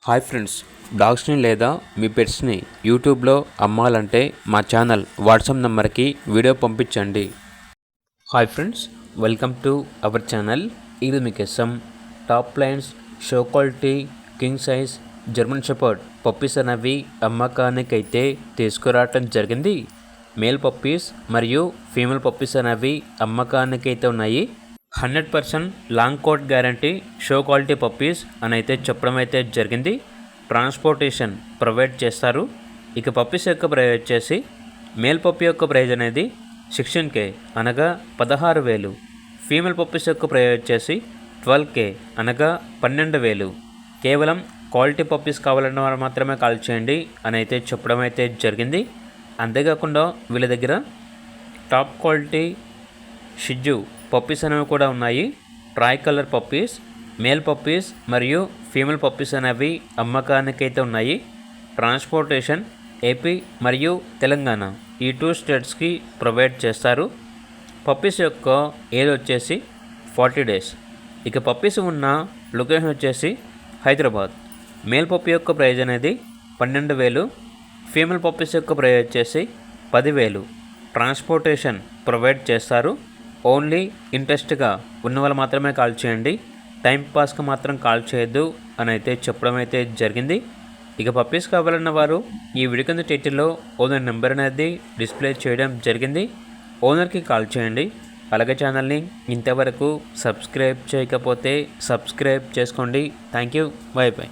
Hi friends, డాగ్స్ని లేదా మీ పెట్స్ని యూట్యూబ్లో అమ్మాలంటే మా ఛానల్ వాట్సాప్ నెంబర్కి వీడియో పంపించండి. Hi friends, welcome to our channel. ఇది మీకు top lines show quality king size German shepherd puppies అనేవి అమ్మకానికి అయితే తీసుకురావటం జరిగింది. మేల్ పప్పీస్ మరియు ఫీమేల్ పప్పీస్ అనేవి అమ్మకానికి అయితే ఉన్నాయి. 100% long coat guarantee show quality puppies అని అయితే చెప్పడం అయితే జరిగింది. ట్రాన్స్పోర్టేషన్ ప్రొవైడ్ చేస్తారు. ఇక పప్పీస్ యొక్క ప్రైజ్ వచ్చేసి మేల్ పప్పీ యొక్క ప్రైజ్ అనేది 16K అనగా 16,000. ఫీమేల్ పప్పీస్ యొక్క ప్రైజ్ వచ్చేసి 12K అనగా 12,000. కేవలం క్వాలిటీ పప్పీస్ కావాలన్న వారు మాత్రమే కాల్ చేయండి అని అయితే చెప్పడం అయితే జరిగింది. అంతేకాకుండా వీళ్ళ దగ్గర టాప్ క్వాలిటీ షిజ్జు పప్పీస్ అనేవి కూడా ఉన్నాయి. Try colour puppies, male puppies మరియు ఫీమేల్ పప్పీస్ అనేవి అమ్మకానికి అయితే ఉన్నాయి. ట్రాన్స్పోర్టేషన్ ఏపీ మరియు తెలంగాణ ఈ 2 స్టేట్స్కి ప్రొవైడ్ చేస్తారు. పప్పీస్ యొక్క ఏజ్ వచ్చేసి 40 days. ఇక పప్పీస్ ఉన్న లొకేషన్ వచ్చేసి హైదరాబాద్. మేల్ పప్పీ యొక్క ప్రైజ్ అనేది 12,000. ఫీమేల్ పప్పీస్ యొక్క ప్రైజ్ వచ్చేసి 10,000. ట్రాన్స్పోర్టేషన్ ప్రొవైడ్ చేస్తారు. ఓన్లీ ఇంట్రెస్ట్గా ఉన్న వాళ్ళు మాత్రమే కాల్ చేయండి, టైంపాస్కి మాత్రం కాల్ చేయొద్దు అని అయితే చెప్పడం అయితే జరిగింది. ఇక పప్పీస్ కావాలన్న వారు ఈ వీడియో కింద టైటిల్లో ఓనర్ నెంబర్ అనేది డిస్ప్లే చేయడం జరిగింది. ఓనర్కి కాల్ చేయండి. అలాగే ఛానల్ని ఇంతవరకు సబ్స్క్రైబ్ చేయకపోతే సబ్స్క్రైబ్ చేసుకోండి. Thank you. By by.